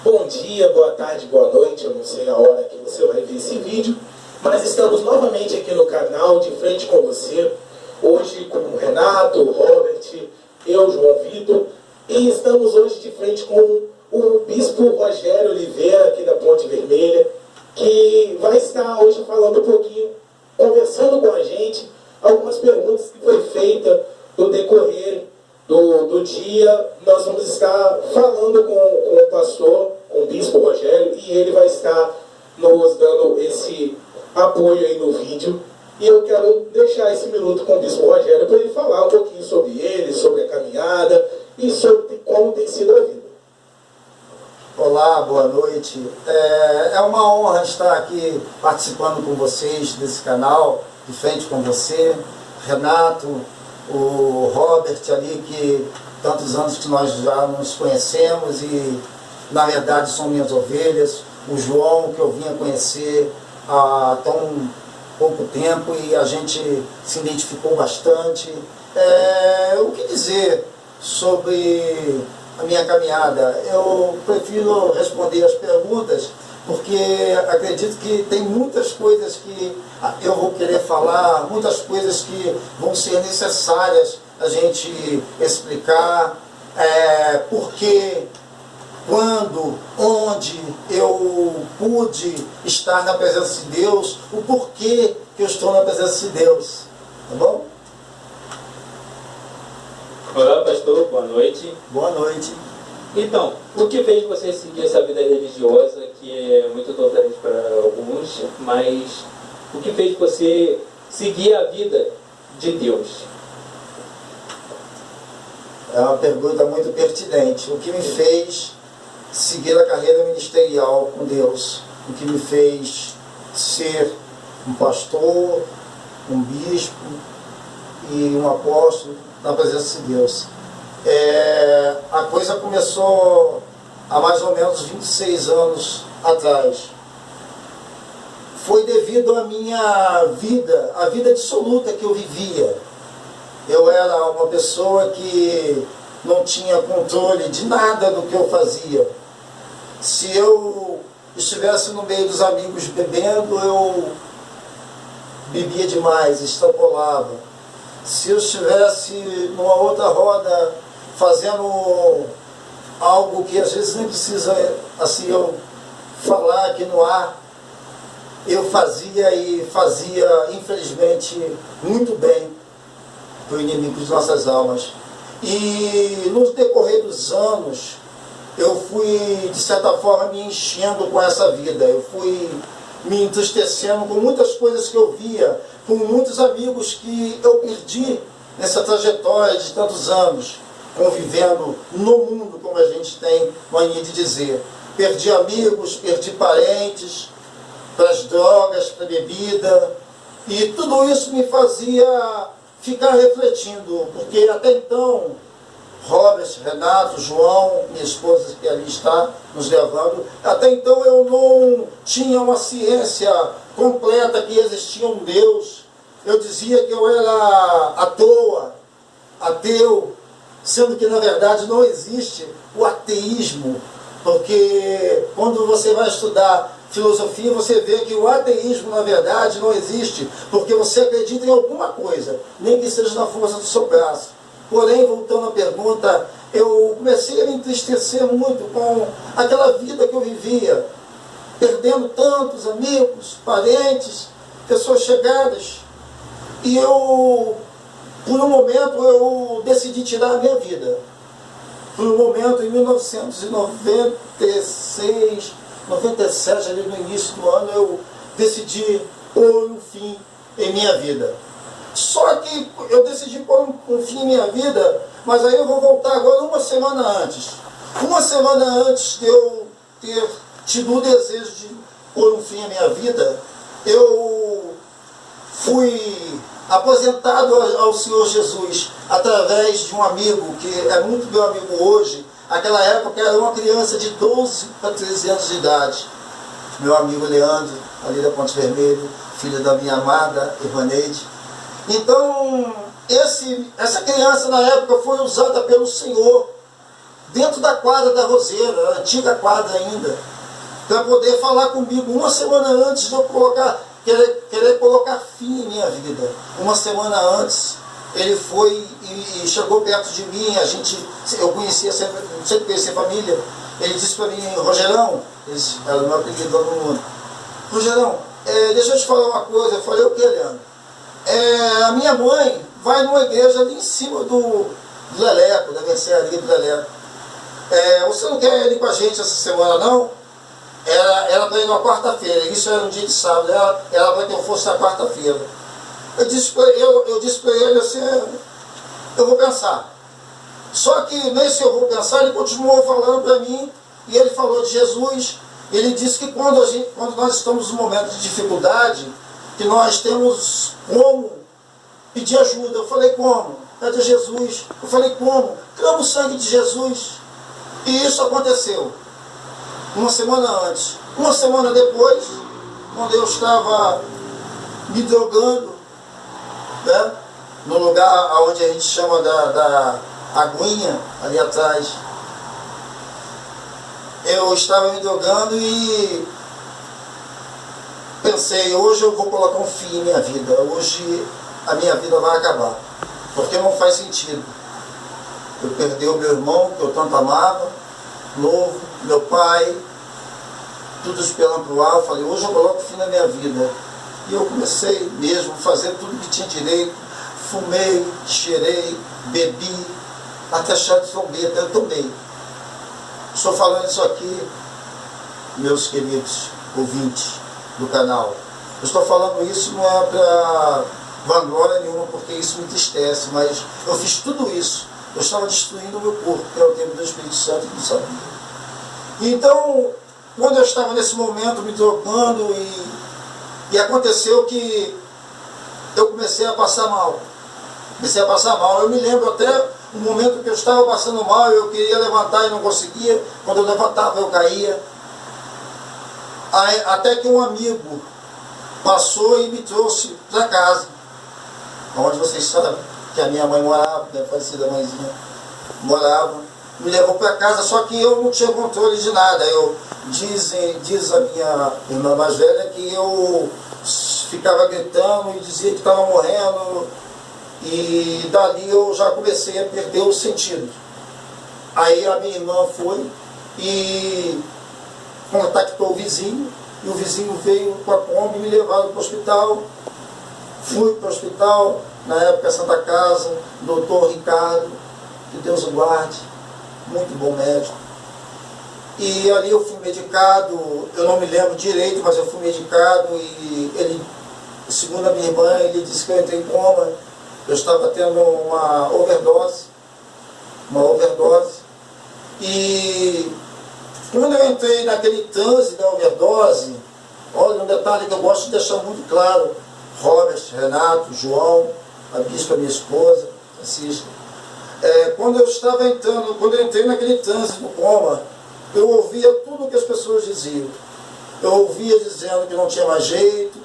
Bom dia, boa tarde, boa noite, eu não sei a hora que você vai ver esse vídeo, mas estamos novamente aqui no canal De Frente com Você, hoje com o Renato, o Robert, eu, João Vitor, e estamos hoje de frente com o Bispo Rogério Oliveira, aqui da Ponte Vermelha, que vai estar hoje falando um pouquinho, conversando com a gente, algumas perguntas que foi feita no decorrer do dia. Nós vamos estar falando com o pastor, com o Bispo Rogério, e ele vai estar nos dando esse apoio aí no vídeo. E eu quero deixar esse minuto com o Bispo Rogério para ele falar um pouquinho sobre ele, sobre a caminhada e sobre como tem sido a vida. Olá, boa noite. É uma honra estar aqui participando com vocês desse canal, De Frente com Você. Renato, o Robert ali, que tantos anos que nós já nos conhecemos e na verdade são minhas ovelhas. O João, que eu vim a conhecer há tão pouco tempo e a gente se identificou bastante. O que dizer sobre a minha caminhada? Eu prefiro responder as perguntas, porque acredito que tem muitas coisas que eu vou querer falar, muitas coisas que vão ser necessárias a gente explicar, porque, quando, onde eu pude estar na presença de Deus, o porquê que eu estou na presença de Deus, tá bom? Olá, pastor, boa noite. Boa noite. Então, o que fez você seguir essa vida religiosa, que é muito totalmente para alguns, mas o que fez você seguir a vida de Deus? É uma pergunta muito pertinente. O que me fez seguir a carreira ministerial com Deus? O que me fez ser um pastor, um bispo e um apóstolo na presença de Deus? A coisa começou há mais ou menos 26 anos atrás. Foi devido à minha vida, a vida dissoluta que eu vivia. Eu era uma pessoa que não tinha controle de nada do que eu fazia. Se eu estivesse no meio dos amigos bebendo, eu bebia demais, extrapolava. Se eu estivesse numa outra roda fazendo algo que às vezes nem precisa assim eu falar aqui no ar, eu fazia e fazia, infelizmente, muito bem para o inimigo de nossas almas. E no decorrer dos anos, eu fui, de certa forma, me enchendo com essa vida. Eu fui me entristecendo com muitas coisas que eu via, com muitos amigos que eu perdi nessa trajetória de tantos anos, convivendo no mundo, como a gente tem mania de dizer. Perdi amigos, perdi parentes para as drogas, para a bebida, e tudo isso me fazia ficar refletindo, porque até então, Robert, Renato, João, minha esposa que ali está nos levando, até então eu não tinha uma ciência completa que existia um Deus. Eu dizia que eu era à toa, ateu, sendo que na verdade não existe o ateísmo, porque quando você vai estudar filosofia, você vê que o ateísmo na verdade não existe, porque você acredita em alguma coisa, nem que seja na força do seu braço. Porém, voltando à pergunta, eu comecei a me entristecer muito com aquela vida que eu vivia, perdendo tantos amigos, parentes, pessoas chegadas. E eu, por um momento, eu decidi tirar a minha vida. Por um momento, em 1996, 97, ali no início do ano, eu decidi pôr um fim em minha vida. Só que eu decidi pôr um fim em minha vida, mas aí eu vou voltar agora uma semana antes. Uma semana antes de eu ter tido o desejo de pôr um fim à minha vida, eu fui aposentado ao Senhor Jesus através de um amigo que é muito meu amigo hoje. Naquela época era uma criança de 12 para 13 anos de idade. Meu amigo Leandro, ali da Ponte Vermelha, filho da minha amada Ivaneide. Então, essa criança na época foi usada pelo Senhor dentro da quadra da Roseira, a antiga quadra ainda, para poder falar comigo uma semana antes de eu querer colocar fim em minha vida. Uma semana antes, ele foi e chegou perto de mim, eu conhecia sempre conheci a família. Ele disse para mim: Rogerão, era o meu apelido lá no mundo, Rogerão, deixa eu te falar uma coisa. Eu falei: o que, Leandro? A minha mãe vai numa igreja ali em cima do Leleco, da mercearia do Leleco. Você não quer ir com a gente essa semana, não? Era para ir numa quarta-feira, isso era um dia de sábado, era para que eu fosse na quarta-feira. Eu disse para ele assim: eu vou pensar. Só que nesse eu vou pensar, ele continuou falando para mim, e ele falou de Jesus. Ele disse que quando nós estamos num momento de dificuldade, que nós temos como pedir ajuda. Eu falei: como? É de Jesus. Eu falei: como? Clama o sangue de Jesus. E isso aconteceu uma semana antes. Uma semana depois, quando eu estava me drogando, né, no lugar onde a gente chama da aguinha, ali atrás, eu estava me drogando e pensei: hoje eu vou colocar um fim em minha vida, hoje a minha vida vai acabar, porque não faz sentido eu perder o meu irmão, que eu tanto amava, novo, meu pai, tudo esperando para o ar. Eu falei: hoje eu coloco fim na minha vida. E eu comecei mesmo a fazer tudo que tinha direito. Fumei, cheirei, bebi, até chá de trombeta eu tomei. Estou falando isso aqui, meus queridos ouvintes do canal. Eu estou falando isso não é para vanglória nenhuma, porque isso me entristece, mas eu fiz tudo isso. Eu estava destruindo o meu corpo, que é o tempo do Espírito Santo, que não sabia. Então, quando eu estava nesse momento me drogando, e aconteceu que eu comecei a passar mal. Eu me lembro até um momento que eu estava passando mal, eu queria levantar e não conseguia. Quando eu levantava, eu caía. Até que um amigo passou e me trouxe para casa, onde vocês sabem que a minha mãe morava, minha falecida mãezinha morava. Me levou para casa, só que eu não tinha controle de nada. Diz a minha irmã mais velha que eu ficava gritando e dizia que estava morrendo, e dali eu já comecei a perder o sentido. Aí a minha irmã foi e contactou o vizinho, e o vizinho veio com a Kombi e me levaram para o hospital. Fui para o hospital, na época Santa Casa, doutor Ricardo, que Deus o guarde, muito bom médico. E ali eu fui medicado, eu não me lembro direito, mas eu fui medicado, e ele, segundo a minha irmã, ele disse que eu entrei em coma, eu estava tendo uma overdose, e quando eu entrei naquele transe da overdose, olha um detalhe que eu gosto de deixar muito claro: Robert, Renato, João, a bispa, minha esposa, Francisca. Quando eu entrei naquele trânsito do coma, eu ouvia tudo o que as pessoas diziam. Eu ouvia dizendo que não tinha mais jeito,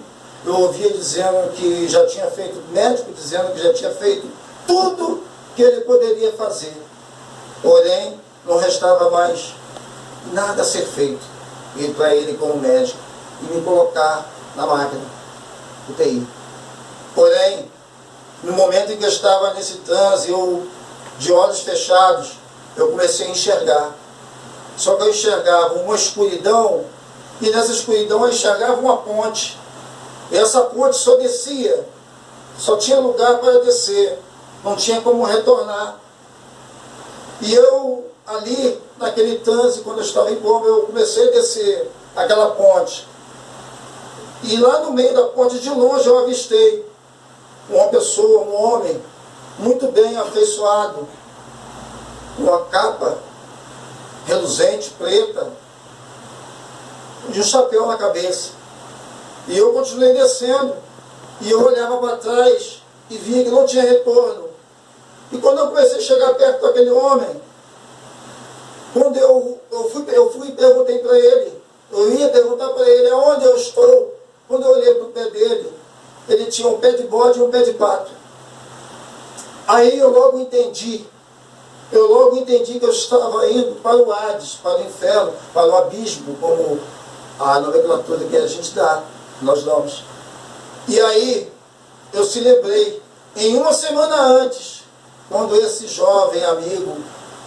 eu ouvia dizendo que já tinha feito, médico dizendo que já tinha feito tudo que ele poderia fazer. Porém, não restava mais nada a ser feito. Ir para ele como médico e me colocar na máquina UTI. Porém, no momento em que eu estava nesse transe, eu, de olhos fechados, eu comecei a enxergar. Só que eu enxergava uma escuridão, e nessa escuridão eu enxergava uma ponte. E essa ponte só descia, só tinha lugar para descer, não tinha como retornar. E eu, ali, naquele transe, quando eu estava em coma, eu comecei a descer aquela ponte. E lá no meio da ponte, de longe, eu avistei uma pessoa, um homem, muito bem afeiçoado, com uma capa reluzente, preta, e um chapéu na cabeça. E eu continuei descendo, e eu olhava para trás e via que não tinha retorno. E quando eu comecei a chegar perto daquele homem, quando eu fui e perguntei para ele, eu ia perguntar para ele aonde eu estou. Quando eu olhei para o pé dele, ele tinha um pé de bode e um pé de pato. Aí eu logo entendi que eu estava indo para o Hades, para o inferno, para o abismo, como a nomenclatura que a gente dá, nós damos. E aí eu se lembrei, em uma semana antes, quando esse jovem amigo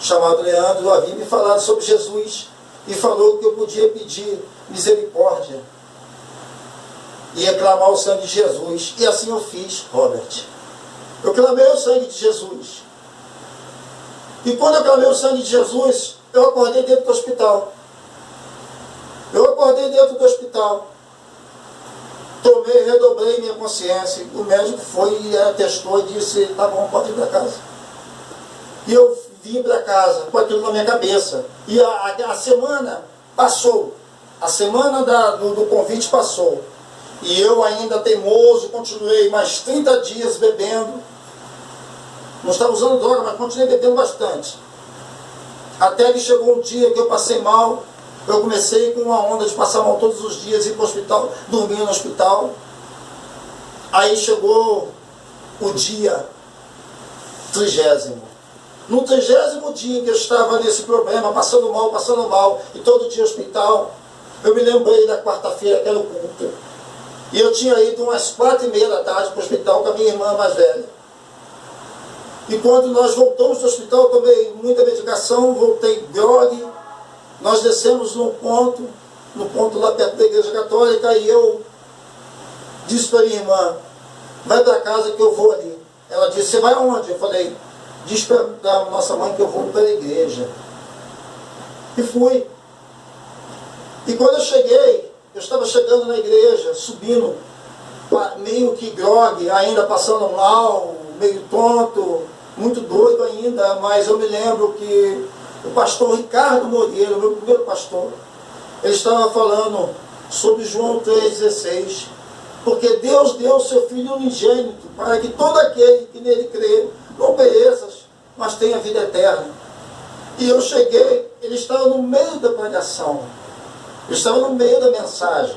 chamado Leandro havia me falado sobre Jesus e falou que eu podia pedir misericórdia e reclamar o sangue de Jesus. E assim eu fiz, Robert. Eu clamei o sangue de Jesus. E quando eu clamei o sangue de Jesus, eu acordei dentro do hospital. Tomei, redobrei minha consciência. O médico foi e atestou e disse, tá bom, pode ir para casa. E eu vim para casa com aquilo na minha cabeça. E a semana passou. A semana do convite passou. E eu ainda teimoso, continuei mais 30 dias bebendo. Não estava usando droga, mas continuei bebendo bastante. Até que chegou um dia que eu passei mal. Eu comecei com uma onda de passar mal todos os dias, ir para o hospital, dormir no hospital. Aí chegou o dia 30º. No 30º dia que eu estava nesse problema, passando mal, e todo dia no hospital, eu me lembrei da quarta-feira, que era o culto. E eu tinha ido umas 4h30 da tarde para o hospital com a minha irmã mais velha. E quando nós voltamos do hospital, eu tomei muita medicação, voltei grog. Nós descemos no ponto lá perto da igreja católica, e eu disse para a minha irmã, vai para casa que eu vou ali. Ela disse, você vai aonde? Eu falei, diz para a nossa mãe que eu vou para a igreja. E fui. E quando eu cheguei, eu estava chegando na igreja, subindo, meio que grog, ainda passando mal, meio tonto, muito doido ainda, mas eu me lembro que o pastor Ricardo Moreira, meu primeiro pastor, ele estava falando sobre João 3,16, porque Deus deu o seu Filho unigênito, para que todo aquele que nele crê, não pereça, mas tenha vida eterna. E eu cheguei, ele estava no meio da pregação, ele estava no meio da mensagem.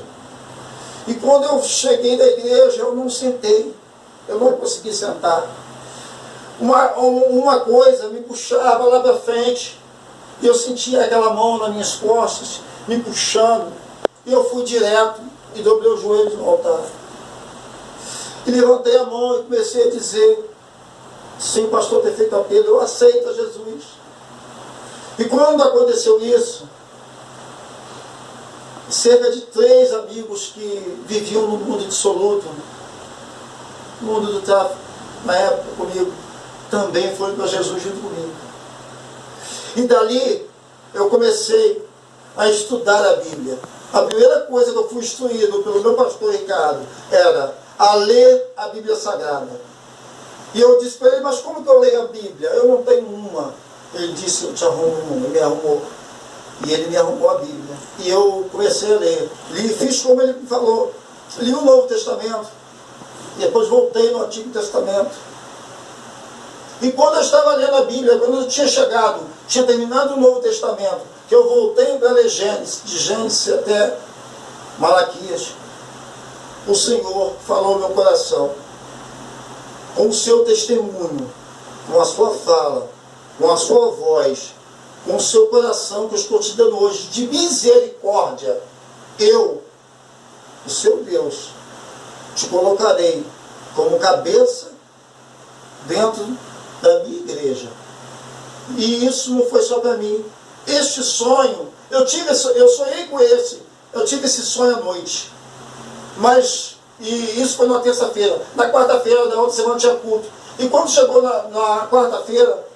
E quando eu cheguei da igreja, eu não sentei, eu não consegui sentar. Uma coisa me puxava lá para frente, e eu sentia aquela mão nas minhas costas, me puxando, e eu fui direto e dobrei os joelhos no altar. E levantei a mão e comecei a dizer, sem o pastor ter feito apelo, eu aceito a Jesus. E quando aconteceu isso, cerca de 3 amigos que viviam no mundo dissoluto, no mundo do tráfico, na época comigo, também foram para Jesus junto comigo. E dali eu comecei a estudar a Bíblia. A primeira coisa que eu fui instruído pelo meu pastor Ricardo era a ler a Bíblia Sagrada. E eu disse para ele, mas como que eu leio a Bíblia? Eu não tenho uma. Ele disse, eu te arrumo uma. Ele me arrumou. E ele me arrumou a Bíblia. E eu comecei a ler. Li, fiz como ele me falou. Li o Novo Testamento. E depois voltei no Antigo Testamento. E quando eu estava lendo a Bíblia, quando eu tinha chegado, tinha terminado o Novo Testamento, que eu voltei para ler Gênesis, de Gênesis até Malaquias, o Senhor falou ao meu coração, com o seu testemunho, com a sua fala, com a sua voz, com o seu coração que eu estou te dando hoje, de misericórdia, eu, o seu Deus, te colocarei como cabeça dentro da minha igreja. E isso não foi só para mim. Este sonho, eu sonhei com eu tive esse sonho à noite. E isso foi na terça-feira. Na quarta-feira da outra semana tinha culto. E quando chegou na quarta-feira,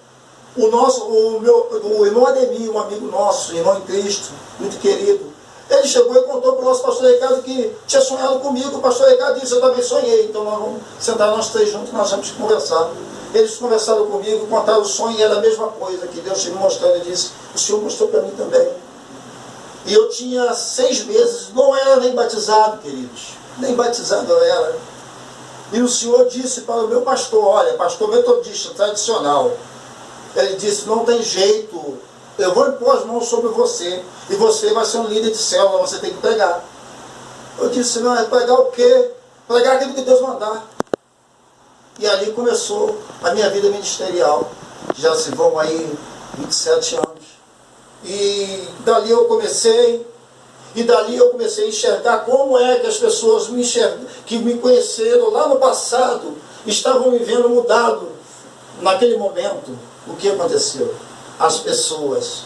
o irmão Ademir, um amigo nosso, irmão em Cristo, muito querido, ele chegou e contou para o nosso pastor Ricardo que tinha sonhado comigo. O pastor Ricardo disse, eu também sonhei, então nós vamos sentar nós 3 juntos, nós vamos conversar. Eles conversaram comigo, contaram o sonho, e era a mesma coisa que Deus tinha me mostrado. Ele disse, o Senhor mostrou para mim também. E eu tinha 6 meses, não era nem batizado, queridos, nem batizado eu era. E o Senhor disse para o meu pastor, olha, pastor metodista tradicional, ele disse, não tem jeito, eu vou impor as mãos sobre você, e você vai ser um líder de célula, você tem que pregar. Eu disse, não, é pregar o quê? Pregar aquilo que Deus mandar. E ali começou a minha vida ministerial. Já se vão aí 27 anos. E dali eu comecei a enxergar como é que as pessoas que me conheceram lá no passado estavam me vendo mudado naquele momento. O que aconteceu? As pessoas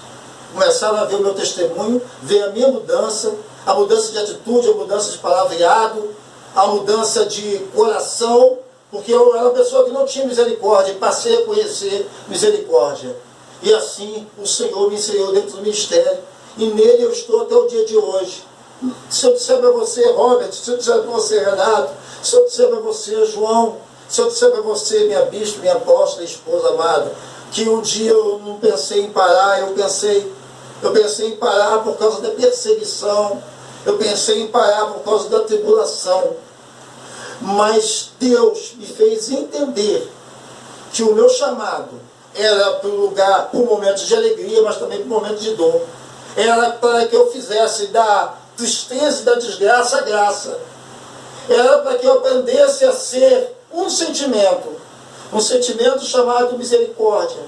começaram a ver o meu testemunho, ver a minha mudança, a mudança de atitude, a mudança de palavreado, a mudança de coração, porque eu era uma pessoa que não tinha misericórdia e passei a conhecer misericórdia. E assim o Senhor me inseriu dentro do ministério e nele eu estou até o dia de hoje. Se eu disser para você, Robert, se eu disser para você, Renato, se eu disser para você, João, se eu disser para você, minha bispo, minha apóstola, esposa amada, que um dia eu não pensei em parar, eu pensei em parar por causa da perseguição, eu pensei em parar por causa da tribulação, mas Deus me fez entender que o meu chamado era para um lugar, para um momento de alegria, mas também para um momento de dor. Era para que eu fizesse da tristeza e da desgraça a graça. Era para que eu aprendesse a ser um sentimento chamado misericórdia.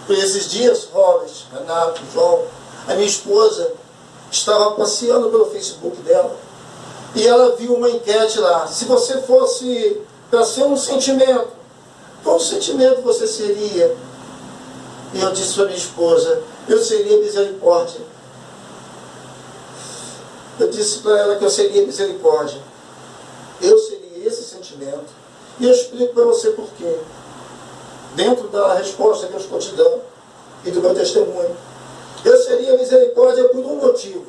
Por esses dias, Robert, Renato, João, a minha esposa estava passeando pelo Facebook dela e ela viu uma enquete lá. Se você fosse para ser um sentimento, qual sentimento você seria? E eu disse para minha esposa, eu seria misericórdia. Eu disse para ela que eu seria misericórdia. Eu seria esse sentimento. E eu explico para você por quê. Dentro da resposta que eu estou te dando e do meu testemunho. Eu seria misericórdia por um motivo.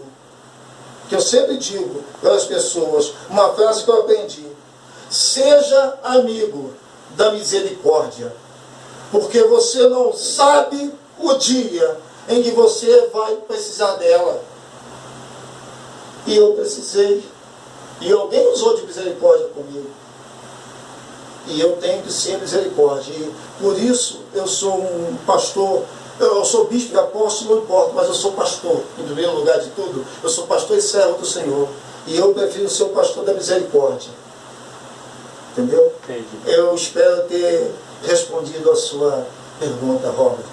Que eu sempre digo para as pessoas, uma frase que eu aprendi. Seja amigo da misericórdia. Porque você não sabe o dia em que você vai precisar dela. E eu precisei. E alguém usou de misericórdia comigo. E eu tenho que ser misericórdia. E por isso eu sou um pastor. Eu sou bispo e apóstolo, não importa, mas eu sou pastor. Em primeiro lugar de tudo, eu sou pastor e servo do Senhor. E eu prefiro ser o pastor da misericórdia. Entendeu? Entendi. Eu espero ter respondido a sua pergunta, Robert.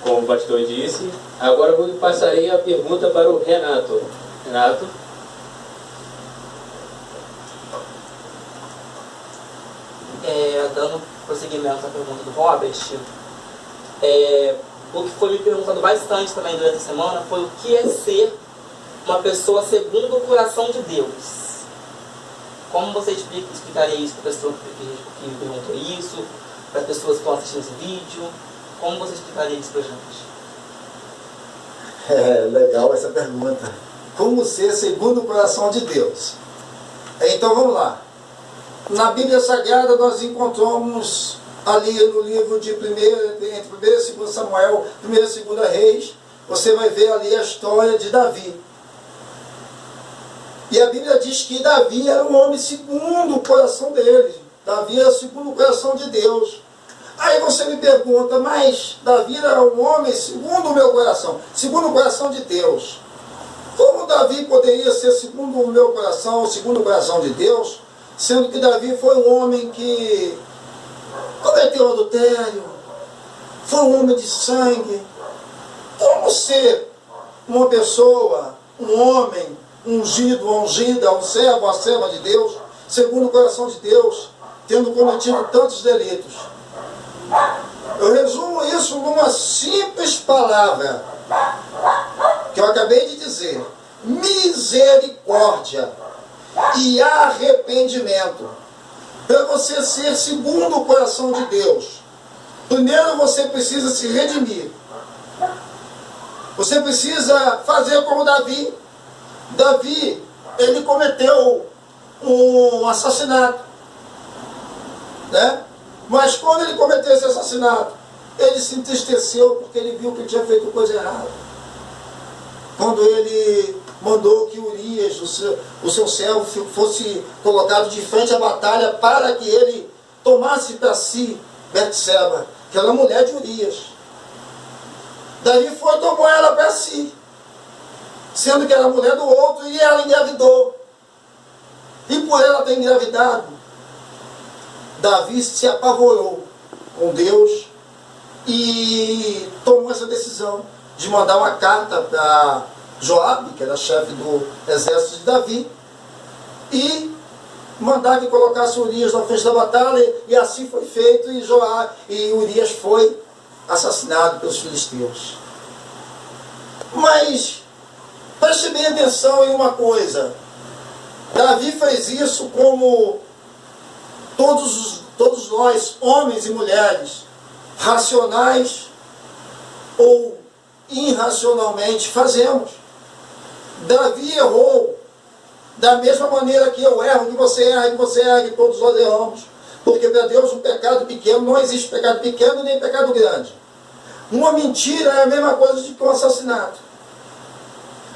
Como o pastor disse, agora eu passarei a pergunta para o Renato. Renato? Dando prosseguimento à pergunta do Robert, o que foi me perguntado bastante também durante a semana foi o que é ser uma pessoa segundo o coração de Deus. Como você explicaria isso para a pessoa que me perguntou isso, para as pessoas que estão assistindo esse vídeo? Como você explicaria isso para a gente? Legal essa pergunta. Como ser segundo o coração de Deus? Então vamos lá. Na Bíblia Sagrada nós encontramos ali no livro de entre 1 e 2 Samuel, 1 e 2 Reis, você vai ver ali a história de Davi. E a Bíblia diz que Davi era um homem segundo o coração dele. Davi era segundo o coração de Deus. Aí você me pergunta, mas Davi era um homem segundo o meu coração, segundo o coração de Deus. Como Davi poderia ser segundo o meu coração, segundo o coração de Deus, sendo que Davi foi um homem que cometeu adultério, foi um homem de sangue? Como ser uma pessoa, um homem, ungido, ungida, um servo, uma serva de Deus, segundo o coração de Deus, tendo cometido tantos delitos? Eu resumo isso numa simples palavra que eu acabei de dizer: misericórdia e arrependimento. Para você ser segundo o coração de Deus, primeiro você precisa se redimir. Você precisa fazer como Davi. Davi, ele cometeu um assassinato, né? Mas quando ele cometeu esse assassinato, ele se entristeceu porque ele viu que ele tinha feito coisa errada. Quando ele mandou que Urias, o seu servo, fosse colocado de frente à batalha para que ele tomasse para si Betseba, que era a mulher de Urias. Davi foi e tomou ela para si, sendo que era a mulher do outro, e ela engravidou. E por ela ter engravidado, Davi se apavorou com Deus e tomou essa decisão de mandar uma carta para Joabe, que era chefe do exército de Davi, e mandar que colocasse Urias na frente da batalha, e assim foi feito, e Urias foi assassinado pelos filisteus. Mas preste bem atenção em uma coisa: Davi fez isso como todos nós, homens e mulheres, racionais ou irracionalmente, fazemos. Davi errou da mesma maneira que eu erro, que você erra, que todos nós erramos. Porque para Deus um pecado pequeno, não existe pecado pequeno nem pecado grande. Uma mentira é a mesma coisa de que um assassinato.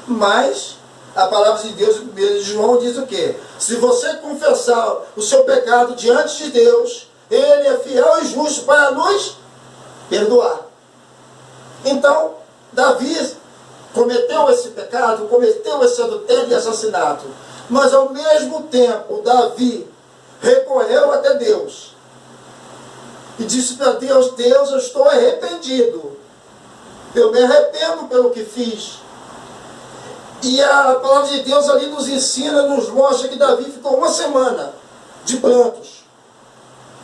Mas a palavra de Deus, em 1 João, diz o quê? Se você confessar o seu pecado diante de Deus, Ele é fiel e justo para nos perdoar. Então, Davi cometeu esse pecado, cometeu esse adultério e assassinato. Mas ao mesmo tempo, Davi recorreu até Deus e disse para Deus: Deus, eu estou arrependido. Eu me arrependo pelo que fiz. E a palavra de Deus ali nos ensina, nos mostra que Davi ficou uma semana de prantos,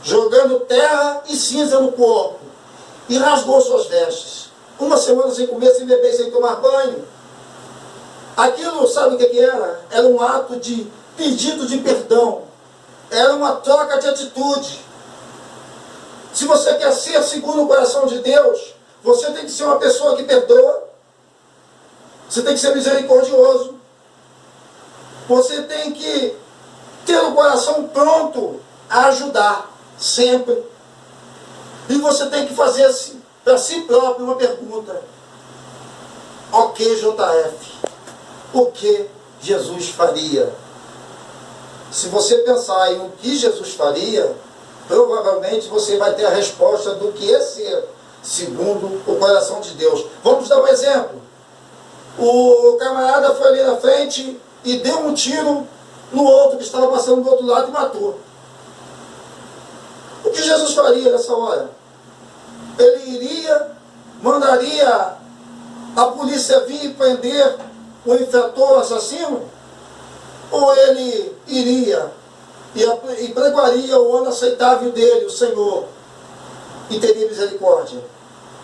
jogando terra e cinza no corpo, e rasgou suas vestes. Uma semana sem comer, sem beber, sem tomar banho. Aquilo, sabe o que era? Era um ato de pedido de perdão. Era uma troca de atitude. Se você quer ser segundo o coração de Deus, você tem que ser uma pessoa que perdoa. Você tem que ser misericordioso. Você tem que ter o coração pronto a ajudar, sempre. E você tem que fazer para si próprio uma pergunta: ok, JF, o que Jesus faria? Se você pensar em o que Jesus faria, provavelmente você vai ter a resposta do que é ser segundo o coração de Deus. Vamos dar um exemplo. O camarada foi ali na frente e deu um tiro no outro que estava passando do outro lado e matou. O que Jesus faria nessa hora? Ele iria, mandaria a polícia vir e prender o infrator, o assassino? Ou ele iria e pregaria o ano aceitável dele, o Senhor, e teria misericórdia?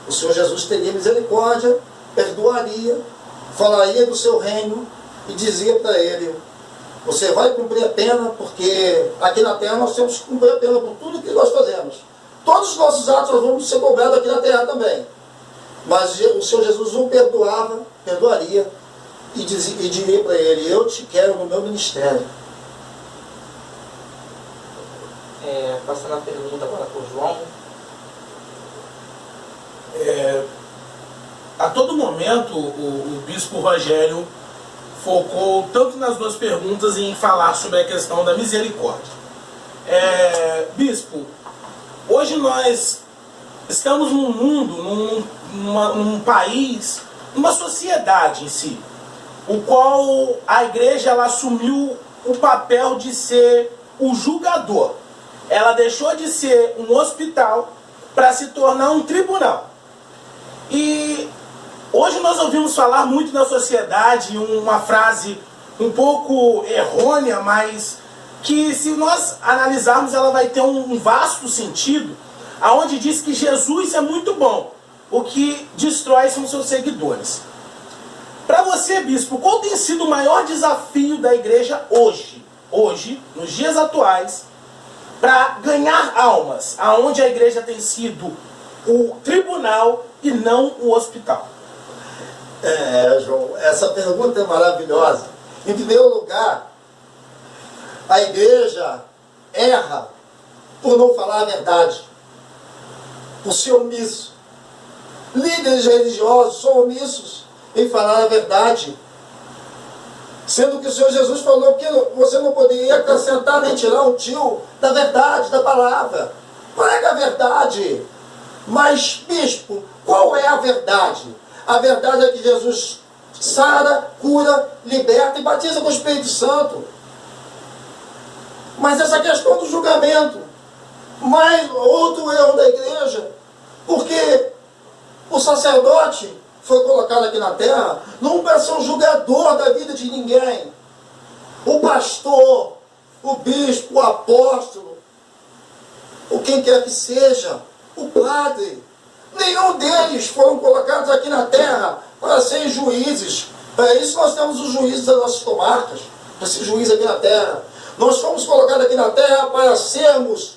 O Senhor Jesus teria misericórdia, perdoaria, falaria do seu reino e dizia para ele: você vai cumprir a pena, porque aqui na terra nós temos que cumprir a pena por tudo que nós fazemos. Todos os nossos atos nós vamos ser cobrados aqui na terra também. Mas o Senhor Jesus o perdoava, perdoaria, e diria para ele: eu te quero no meu ministério. Passando a pergunta agora para o João. A todo momento, o bispo Rogério focou tanto nas duas perguntas em falar sobre a questão da misericórdia. Bispo, hoje nós estamos num mundo, num país, numa sociedade em si, o qual a igreja ela assumiu o papel de ser o julgador. Ela deixou de ser um hospital para se tornar um tribunal. E hoje nós ouvimos falar muito na sociedade uma frase um pouco errônea, mas que, se nós analisarmos, ela vai ter um vasto sentido, aonde diz que Jesus é muito bom, o que destrói são seus seguidores. Para você, bispo, qual tem sido o maior desafio da igreja hoje, nos dias atuais, para ganhar almas, aonde a igreja tem sido o tribunal e não o hospital? João, essa pergunta é maravilhosa. Em primeiro lugar, a igreja erra por não falar a verdade, por ser omisso. Líderes religiosos são omissos em falar a verdade, sendo que o Senhor Jesus falou que você não poderia acrescentar nem tirar um tio da verdade, da palavra. Prega a verdade. Mas, bispo, qual é a verdade? A verdade é que Jesus sara, cura, liberta e batiza com o Espírito Santo. Mas essa questão do julgamento, Mas outro erro da igreja, porque o sacerdote foi colocado aqui na terra não para ser um julgador da vida de ninguém. O pastor, o bispo, o apóstolo, ou quem quer que seja, o padre, nenhum deles foram colocados aqui na terra para serem juízes. Para isso nós temos os juízes das nossas comarcas, para ser juiz aqui na terra. Nós fomos colocados aqui na terra para sermos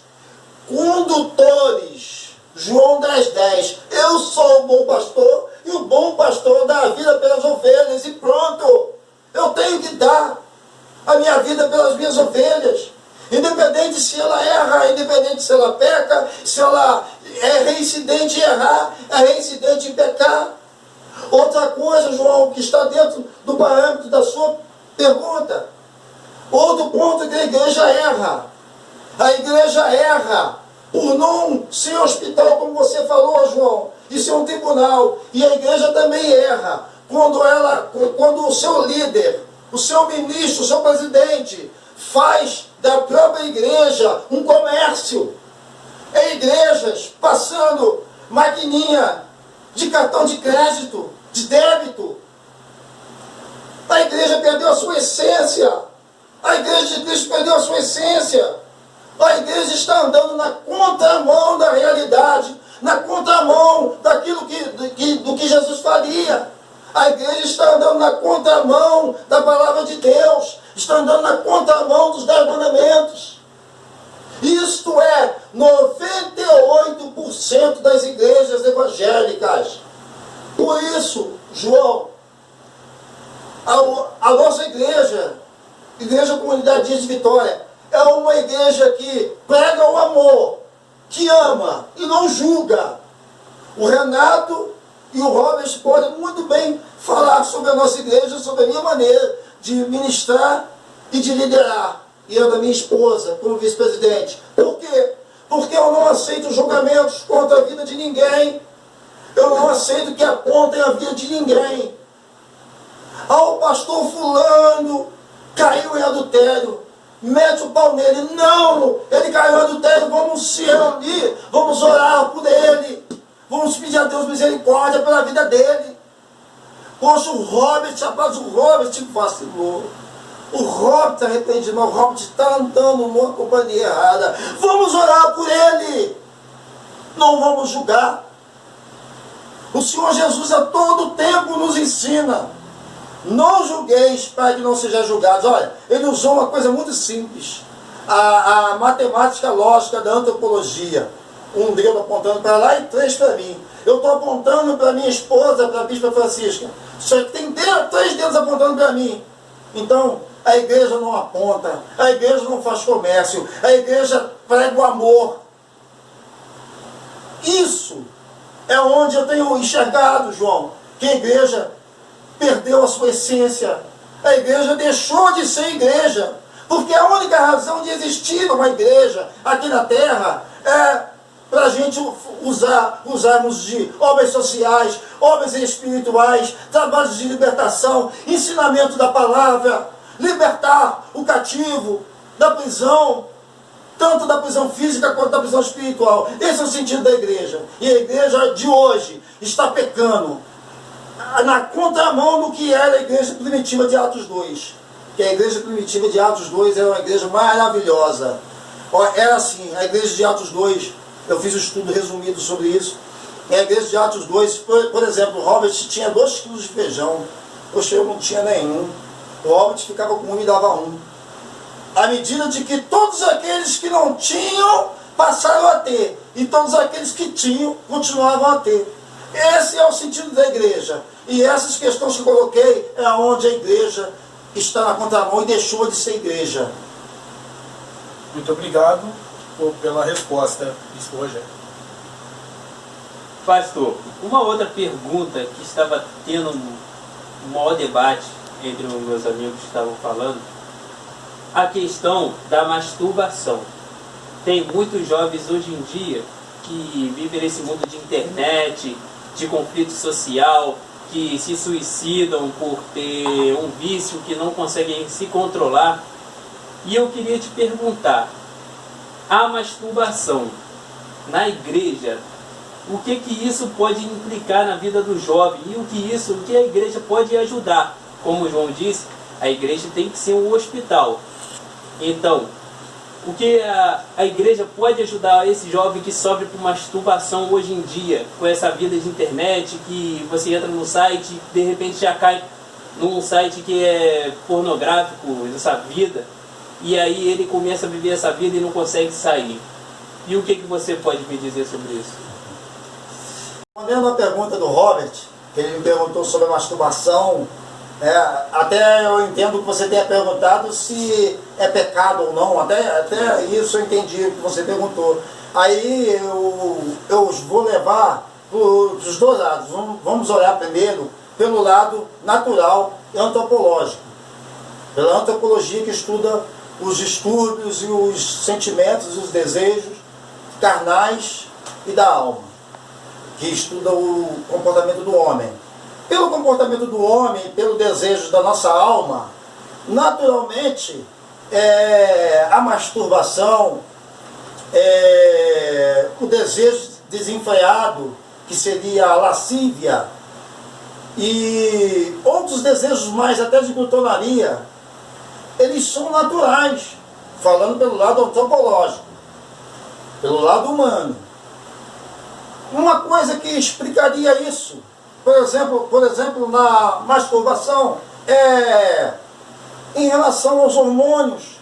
condutores. João 10:10. Eu sou o bom pastor e o bom pastor dá a vida pelas ovelhas, e pronto. Eu tenho que dar a minha vida pelas minhas ovelhas. Independente se ela erra, independente se ela peca, se ela é reincidente em errar, é reincidente em pecar. Outra coisa, João, que está dentro do parâmetro da sua pergunta. Outro ponto que a igreja erra. A igreja erra por não ser hospital, como você falou, João, e ser um tribunal. E a igreja também erra quando o seu líder, o seu ministro, o seu presidente faz da própria igreja um comércio. É igrejas passando maquininha de cartão de crédito, de débito. A igreja perdeu a sua essência. A igreja de Cristo perdeu a sua essência. A igreja está andando na contramão da realidade, na contramão do que Jesus faria. A igreja está andando na contramão da palavra de Deus, está andando na contramão dos 10 mandamentos. Isto é 98% das igrejas evangélicas. Por isso, João, a nossa igreja, Igreja Comunidade Dias de Vitória, é uma igreja que prega o amor, que ama e não julga. O Renato e o Robert podem muito bem falar sobre a nossa igreja, sobre a minha maneira de ministrar e de liderar. E eu da minha esposa, como vice-presidente. Por quê? Porque eu não aceito julgamentos contra a vida de ninguém. Eu não aceito que apontem a vida de ninguém. O pastor fulano caiu em adultério. Mete o pau nele. Não! Ele caiu em adultério. Vamos se reunir. Vamos orar por ele. Vamos pedir a Deus misericórdia pela vida dele. Poxa, o Robert, rapaz, o Robert vacilou. O Robert está arrependido, mas o Robert está andando numa companhia errada. Vamos orar por ele. Não vamos julgar. O Senhor Jesus a todo tempo nos ensina: não julgueis para que não sejais julgados. Olha, ele usou uma coisa muito simples. A matemática lógica da antropologia. Um dedo apontando para lá e 3 para mim. Eu estou apontando para minha esposa, para a Bispa Francisca. Só que tem 3 dedos apontando para mim. Então, a igreja não aponta, a igreja não faz comércio, a igreja prega o amor. Isso é onde eu tenho enxergado, João, que a igreja perdeu a sua essência. A igreja deixou de ser igreja, porque a única razão de existir uma igreja aqui na terra é para a gente usarmos de obras sociais, obras espirituais, trabalhos de libertação, ensinamento da palavra, libertar o cativo da prisão, tanto da prisão física quanto da prisão espiritual. Esse é o sentido da igreja. E a igreja de hoje está pecando na contramão do que era a igreja primitiva de Atos 2. Que a igreja primitiva de Atos 2 era uma igreja maravilhosa. Era assim, a igreja de Atos 2, eu fiz um estudo resumido sobre isso. A igreja de Atos 2, por exemplo, o Robert tinha 2 quilos de feijão. Poxa, eu não tinha nenhum. O Robert ficava com 1 e dava 1. À medida de que todos aqueles que não tinham passaram a ter, e todos aqueles que tinham continuavam a ter. Esse é o sentido da igreja. E essas questões que eu coloquei é onde a igreja está na contramão e deixou de ser igreja. Muito obrigado pela resposta, Bispo Rogério. Pastor, uma outra pergunta que estava tendo um maior debate entre os meus amigos que estavam falando, a questão da masturbação. Tem muitos jovens hoje em dia que vivem nesse mundo de internet, de conflito social, que se suicidam por ter um vício que não conseguem se controlar. E eu queria te perguntar, a masturbação na igreja, o que isso pode implicar na vida do jovem e o que a igreja pode ajudar. Como o João disse, a igreja tem que ser um hospital. Então, o que a igreja pode ajudar esse jovem que sofre por masturbação hoje em dia, com essa vida de internet, que você entra no site e de repente já cai num site que é pornográfico, essa vida, e aí ele começa a viver essa vida e não consegue sair. E o que você pode me dizer sobre isso? Respondendo a pergunta do Robert, que ele me perguntou sobre a masturbação, até eu entendo que você tenha perguntado se é pecado ou não, até isso eu entendi o que você perguntou. Aí eu vou levar os dois lados. Vamos olhar primeiro pelo lado natural e antropológico. Pela antropologia que estuda os distúrbios e os sentimentos e os desejos carnais e da alma, que estuda o comportamento do homem. Pelo comportamento do homem, pelo desejo da nossa alma, naturalmente, a masturbação, o desejo desenfreado, que seria a lascívia, e outros desejos mais, até de glutonaria, eles são naturais, falando pelo lado antropológico, pelo lado humano. Uma coisa que explicaria isso, por exemplo, na masturbação, em relação aos hormônios,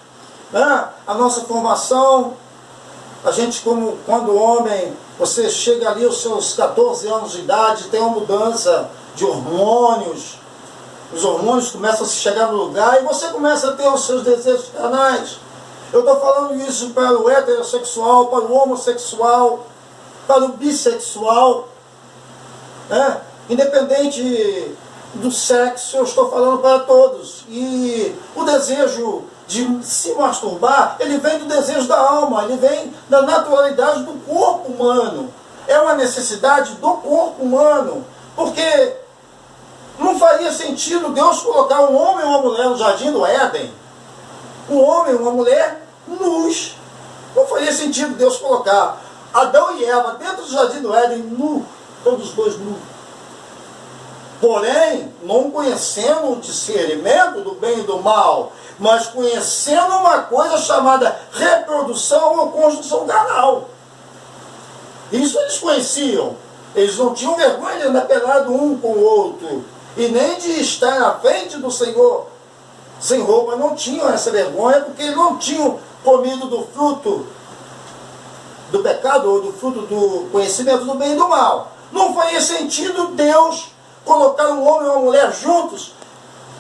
né? A nossa formação, a gente, quando homem, você chega ali aos seus 14 anos de idade, tem uma mudança de hormônios, os hormônios começam a chegar no lugar e você começa a ter os seus desejos carnais. Eu estou falando isso para o heterossexual, para o homossexual, para o bissexual, né? Independente do sexo, eu estou falando para todos. E o desejo de se masturbar, ele vem do desejo da alma, ele vem da naturalidade do corpo humano. É uma necessidade do corpo humano, porque não faria sentido Deus colocar um homem e uma mulher no jardim do Éden, um homem e uma mulher nus. Não faria sentido Deus colocar Adão e Eva dentro do jardim do Éden nu, todos os dois nus. Porém, não conhecendo o discernimento do bem e do mal, mas conhecendo uma coisa chamada reprodução ou conjunção carnal. Isso eles conheciam. Eles não tinham vergonha de andar pelado um com o outro, e nem de estar na frente do Senhor sem roupa. Não tinham essa vergonha, porque eles não tinham comido do fruto do pecado, ou do fruto do conhecimento do bem e do mal. Não faria sentido Deus colocar um homem e uma mulher juntos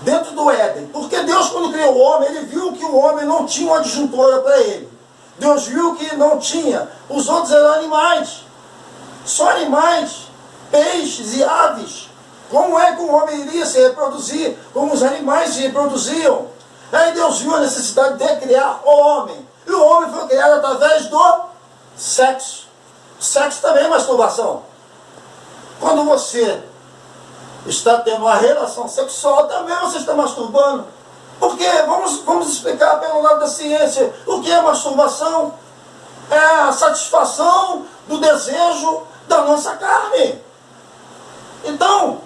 dentro do Éden. Porque Deus, quando criou o homem, ele viu que o homem não tinha uma adjuntora para ele. Deus viu que não tinha. Os outros eram animais. Só animais, peixes e aves. Como é que o homem iria se reproduzir como os animais se reproduziam? Aí Deus viu a necessidade de criar o homem. E o homem foi criado através do sexo. Sexo também é masturbação. Quando você está tendo uma relação sexual, também você está masturbando. Porque, vamos explicar pelo lado da ciência, o que é masturbação? É a satisfação do desejo da nossa carne. Então,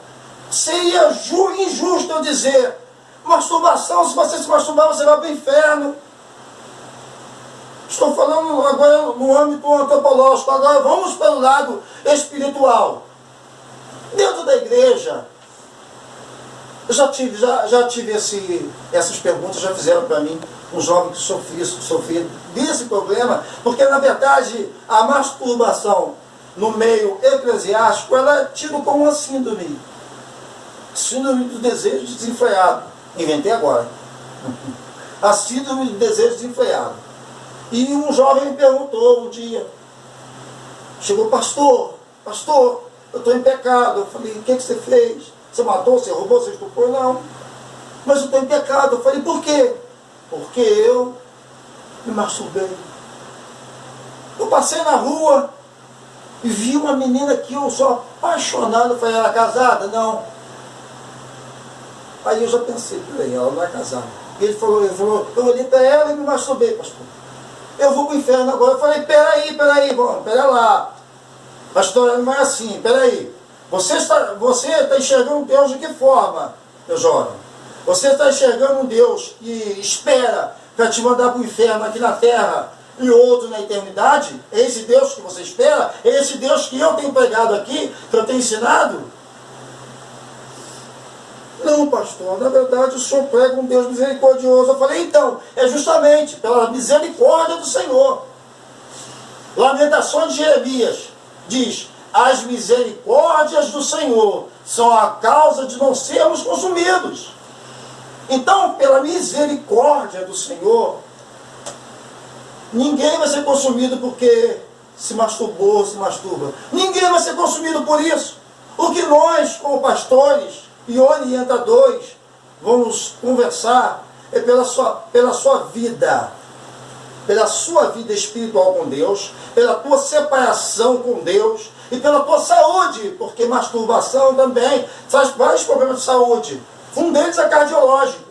seria injusto eu dizer, masturbação, se você se masturbar, você vai para o inferno. Estou falando agora no âmbito antropológico. Agora vamos pelo lado espiritual. Dentro da igreja, eu já tive essas perguntas, já fizeram para mim, um jovem que sofria desse problema, porque na verdade a masturbação no meio eclesiástico, ela é tida como uma síndrome. Síndrome do desejo desenfreado. Inventei agora. A síndrome do desejo desenfreado. E um jovem me perguntou um dia, chegou, pastor, eu estou em pecado. Eu falei, o que você fez? Você matou, você roubou, você estuprou? Não. Mas eu estou em pecado. Eu falei, por quê? Porque eu me masturbei. Eu passei na rua e vi uma menina que eu sou apaixonado. Eu falei, ela é casada? Não. Aí eu já pensei, peraí, ela não é casada. E ele falou, eu olhei para ela e me masturbei, pastor. eu vou para o inferno agora. Eu falei, peraí, bom, pera lá. A história não é assim, peraí. Você está enxergando Deus de que forma, meu jovem? Você está enxergando um Deus que espera para te mandar para o inferno aqui na terra e outro na eternidade? É esse Deus que você espera? É esse Deus que eu tenho pregado aqui, que eu tenho ensinado? Não, pastor, na verdade o senhor prega um Deus misericordioso. Eu falei, então, é justamente pela misericórdia do Senhor. Lamentações de Jeremias diz: as misericórdias do Senhor são a causa de não sermos consumidos. Então, pela misericórdia do Senhor, ninguém vai ser consumido porque se masturbou, se masturba. Ninguém vai ser consumido por isso. O que nós, como pastores e orientadores, vamos conversar é pela sua vida, pela sua vida espiritual com Deus, pela tua separação com Deus e pela tua saúde, porque masturbação também traz vários problemas de saúde. Um deles é cardiológico.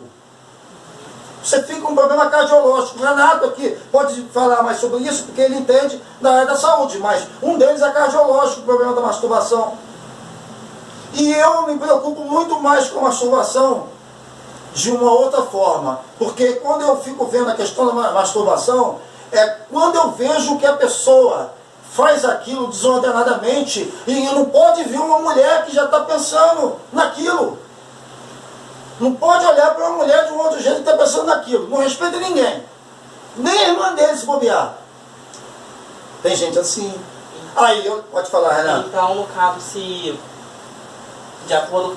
Você fica com um problema cardiológico. O Renato aqui pode falar mais sobre isso, porque ele entende da área da saúde, mas um deles é cardiológico, o problema da masturbação. E eu me preocupo muito mais com a masturbação de uma outra forma, porque quando eu fico vendo a questão da masturbação, é quando eu vejo que a pessoa faz aquilo desordenadamente e não pode ver uma mulher que já está pensando naquilo. Não pode olhar para uma mulher de um outro jeito que está pensando naquilo. Não respeita ninguém. Nem a irmã dele se bobear. Tem gente assim. Aí, pode falar, Renato. Então, no caso, se de acordo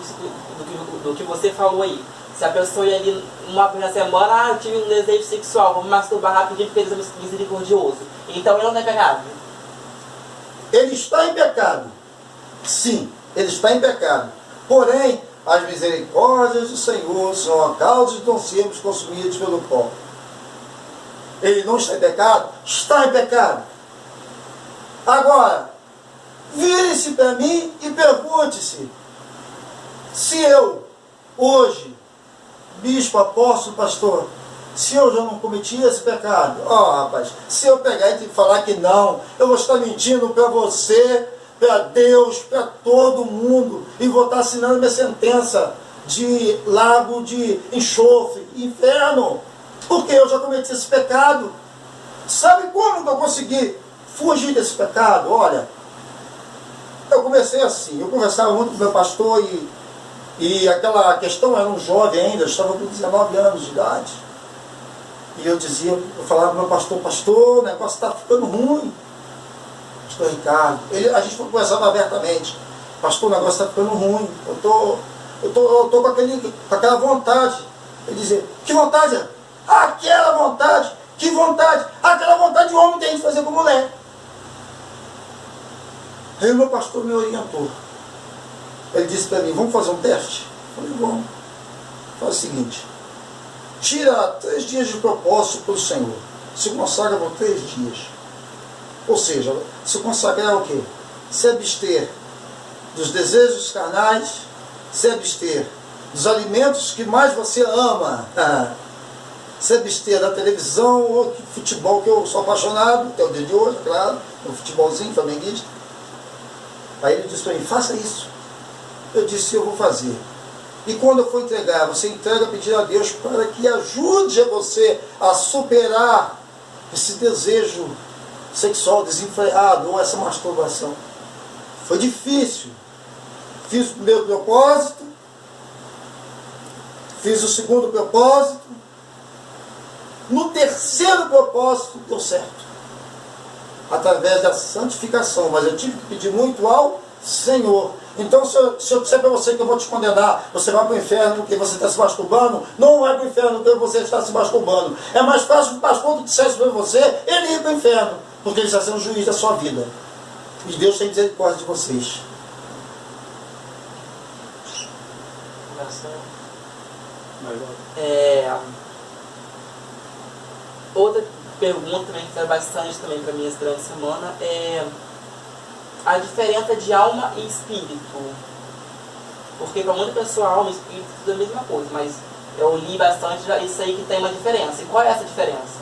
do que você falou aí, se a pessoa ia ali uma vez na semana, eu tive um desejo sexual, vou me masturbar rapidinho porque ele é misericordioso. Então ele não tem pecado. Ele está em pecado. Sim, ele está em pecado. Porém, as misericórdias do Senhor são a causa de não sermos consumidos pelo pó. Ele não está em pecado? Está em pecado. Agora, vire-se para mim e pergunte-se: se eu, hoje, bispo, apóstolo, pastor, se eu já não cometi esse pecado, rapaz, se eu pegar e falar que não, eu vou estar mentindo para você, para Deus, para todo mundo, e vou estar assinando minha sentença de lago de enxofre, inferno, porque eu já cometi esse pecado. Sabe como que eu consegui fugir desse pecado? Olha, eu comecei assim, eu conversava muito com meu pastor e aquela questão, eu era um jovem ainda, eu estava com 19 anos de idade. E eu falava para o meu pastor: pastor, o negócio está ficando ruim. Pastor Ricardo, a gente conversava abertamente: pastor, o negócio está ficando ruim, eu tô com aquela vontade. Ele dizia: que vontade? Aquela vontade, que vontade? Aquela vontade de homem tem de fazer com mulher. Aí o meu pastor me orientou. Ele disse para mim: vamos fazer um teste? Eu falei: vamos. Faz o seguinte: tira 3 dias de propósito para o Senhor. Se consagra por 3 dias. Ou seja, se consagrar é o quê? Se abster dos desejos carnais, se abster dos alimentos que mais você ama, se abster da televisão ou futebol, que eu sou apaixonado, até o dia de hoje, claro, um futebolzinho flamenguista. Aí ele disse para mim: faça isso. Eu disse: eu vou fazer. E quando eu for entregar, você entrega pedindo a Deus para que ajude você a superar esse desejo sexual desenfreado ou essa masturbação. Foi difícil. Fiz o primeiro propósito, fiz o segundo propósito, no terceiro propósito deu certo. Através da santificação, mas eu tive que pedir muito ao Senhor. Então, se eu disser para você que eu vou te condenar, você vai para o inferno porque você está se masturbando, não vai para o inferno porque você está se masturbando. É mais fácil que o pastor que dissesse para você, ele ir para o inferno, porque ele está sendo juiz da sua vida. E Deus tem misericórdia de vocês. Outra pergunta também que traz bastante também para mim essa durante a semana é a diferença de alma e espírito. Porque para muita pessoa alma e espírito é tudo a mesma coisa, mas eu li bastante isso aí que tem uma diferença. E qual é essa diferença?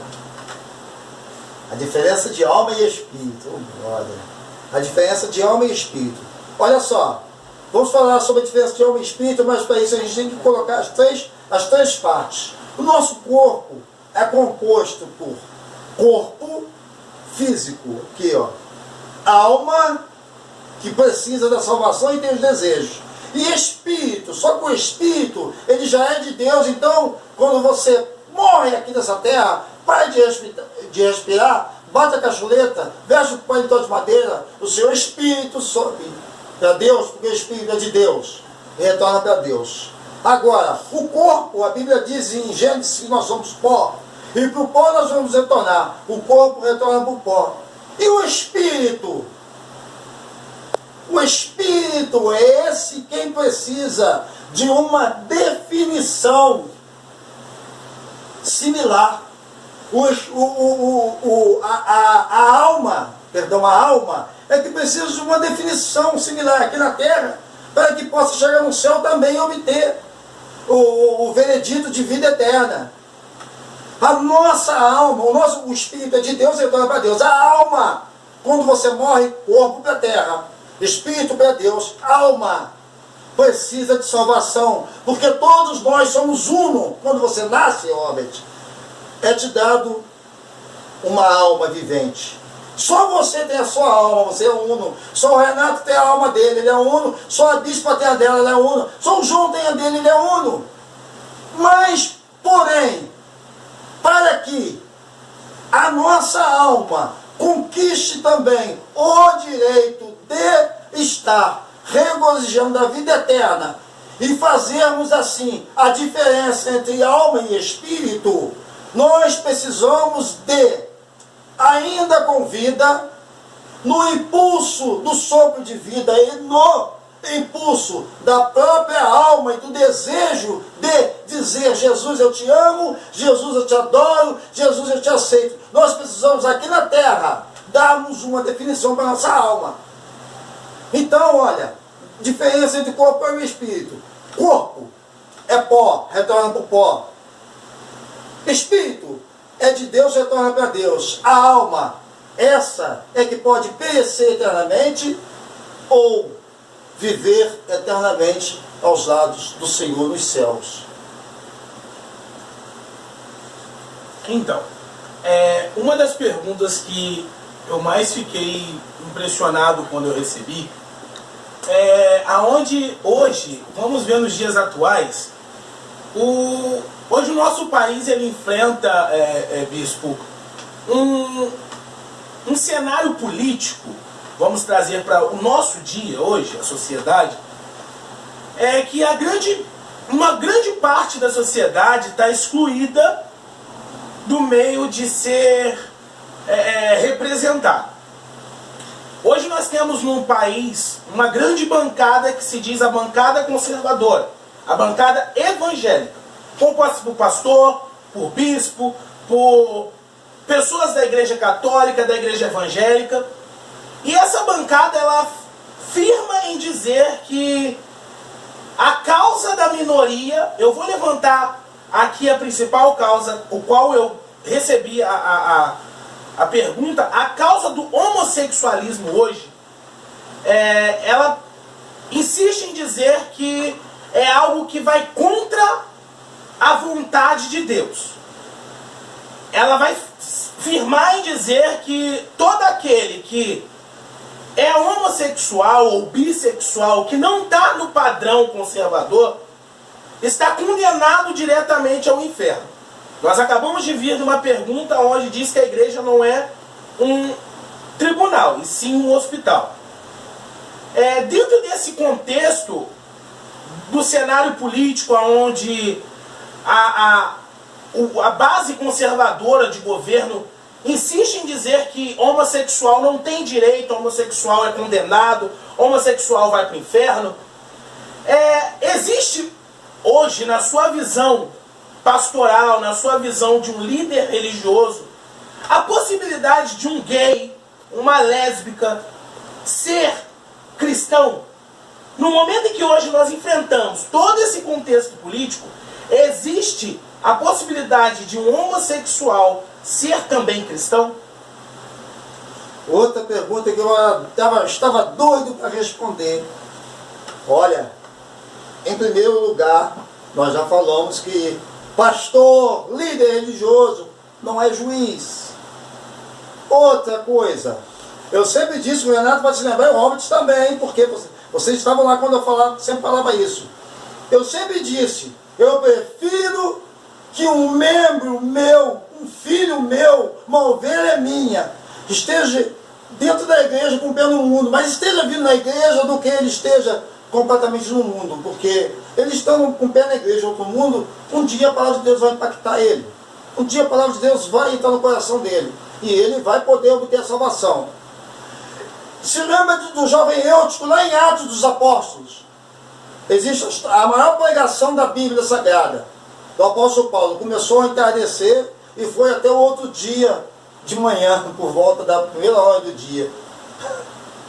A diferença de alma e espírito. Oh, glória. A diferença de alma e espírito. Olha só, vamos falar sobre a diferença de alma e espírito, mas para isso a gente tem que colocar as três partes. O nosso corpo é composto por corpo físico, aqui ó, alma, que precisa da salvação e tem os desejos, e espírito. Só que o espírito, ele já é de Deus. Então, quando você morre aqui nessa terra, para de respirar, bate a cachuleta, veste o paletó de madeira, o seu espírito sobe para Deus, porque o espírito é de Deus, e retorna para Deus. Agora, o corpo, a Bíblia diz em Gênesis que nós somos pó, e para o pó nós vamos retornar. O corpo retorna para o pó. E o espírito? O espírito é esse quem precisa de uma definição similar. A alma é que precisa de uma definição similar aqui na terra, para que possa chegar no céu também e obter o veredito de vida eterna. A nossa alma, o espírito é de Deus e retorna para Deus. A alma, quando você morre, corpo para a terra, espírito para Deus, alma precisa de salvação, porque todos nós somos uno. Quando você nasce, Robert, é te dado uma alma vivente. Só você tem a sua alma, você é uno. Só o Renato tem a alma dele, ele é uno. Só a bispa tem a dela, ele é uno. Só o João tem a dele, ele é uno. Mas, porém, para que a nossa alma conquiste também o direito de estar regozijando a vida eterna e fazermos assim a diferença entre alma e espírito, nós precisamos de, ainda com vida, no impulso do sopro de vida e no impulso da própria alma e do desejo de dizer: Jesus, eu te amo, Jesus, eu te adoro, Jesus, eu te aceito. Nós precisamos aqui na terra darmos uma definição para a nossa alma. Então, olha, diferença entre corpo e espírito. Corpo é pó, retorna para o pó. Espírito é de Deus, retorna para Deus. A alma, essa é que pode perecer eternamente ou viver eternamente aos lados do Senhor nos céus. Então, uma das perguntas que eu mais fiquei impressionado quando eu recebi é aonde hoje, vamos ver nos dias atuais, hoje o nosso país ele enfrenta, bispo, um cenário político, vamos trazer para o nosso dia hoje, a sociedade, é que uma grande parte da sociedade está excluída do meio de ser representado. Hoje nós temos num país uma grande bancada que se diz a bancada conservadora, a bancada evangélica, composta por pastor, por bispo, por pessoas da igreja católica, da igreja evangélica. E essa bancada, ela firma em dizer que a causa da minoria, eu vou levantar aqui a principal causa, o qual eu recebi a pergunta, a causa do homossexualismo hoje, ela insiste em dizer que é algo que vai contra a vontade de Deus. Ela vai firmar em dizer que todo aquele que é homossexual ou bissexual, que não está no padrão conservador, está condenado diretamente ao inferno. Nós acabamos de vir de uma pergunta onde diz que a igreja não é um tribunal, e sim um hospital. Dentro desse contexto do cenário político, onde a base conservadora de governo insiste em dizer que homossexual não tem direito, homossexual é condenado, homossexual vai para o inferno, existe hoje, na sua visão pastoral, na sua visão de um líder religioso, a possibilidade de um gay, uma lésbica, ser cristão? No momento em que hoje nós enfrentamos todo esse contexto político, existe a possibilidade de um homossexual ser também cristão? Outra pergunta que eu estava doido para responder. Olha, em primeiro lugar, nós já falamos que pastor, líder religioso, não é juiz. Outra coisa, eu sempre disse, o Renato vai se lembrar, o Robert também, porque vocês estavam lá quando eu sempre falava isso. Eu sempre disse, eu prefiro que um membro meu, um filho meu, uma ovelha minha, esteja dentro da igreja com o pé no mundo, mas esteja vindo na igreja do que ele esteja completamente no mundo, porque ele estando com o pé na igreja ou no mundo, um dia a palavra de Deus vai impactar ele. Um dia a palavra de Deus vai entrar no coração dele e ele vai poder obter a salvação. Se lembra do jovem Eutico lá em Atos dos Apóstolos? Existe a maior pregação da Bíblia Sagrada do apóstolo Paulo. Começou a entardecer e foi até o outro dia de manhã, por volta da primeira hora do dia.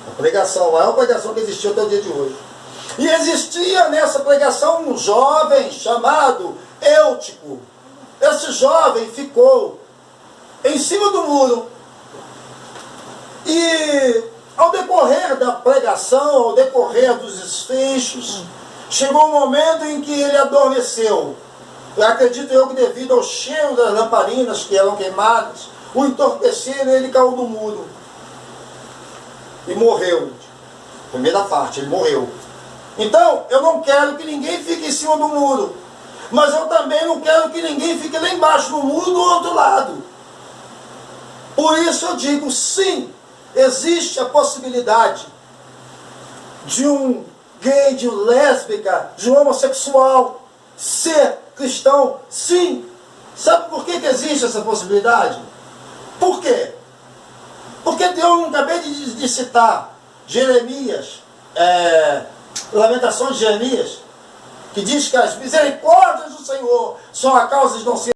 A pregação, a maior pregação que existiu até o dia de hoje. E existia nessa pregação um jovem chamado Eutico. Esse jovem ficou em cima do muro e ao decorrer da pregação, ao decorrer dos desfechos, chegou um momento em que ele adormeceu. Eu acredito que devido ao cheiro das lamparinas que eram queimadas, o entorpeceram e ele caiu do muro. E morreu. Primeira parte, ele morreu. Então, eu não quero que ninguém fique em cima do muro. Mas eu também não quero que ninguém fique lá embaixo do muro do outro lado. Por isso eu digo, sim, existe a possibilidade de um gay, de um lésbica, de um homossexual ser cristão, sim. Sabe por que existe essa possibilidade? Por quê? Porque Deus, não acabei de citar Jeremias, Lamentações de Jeremias, que diz que as misericórdias do Senhor são a causa de não ser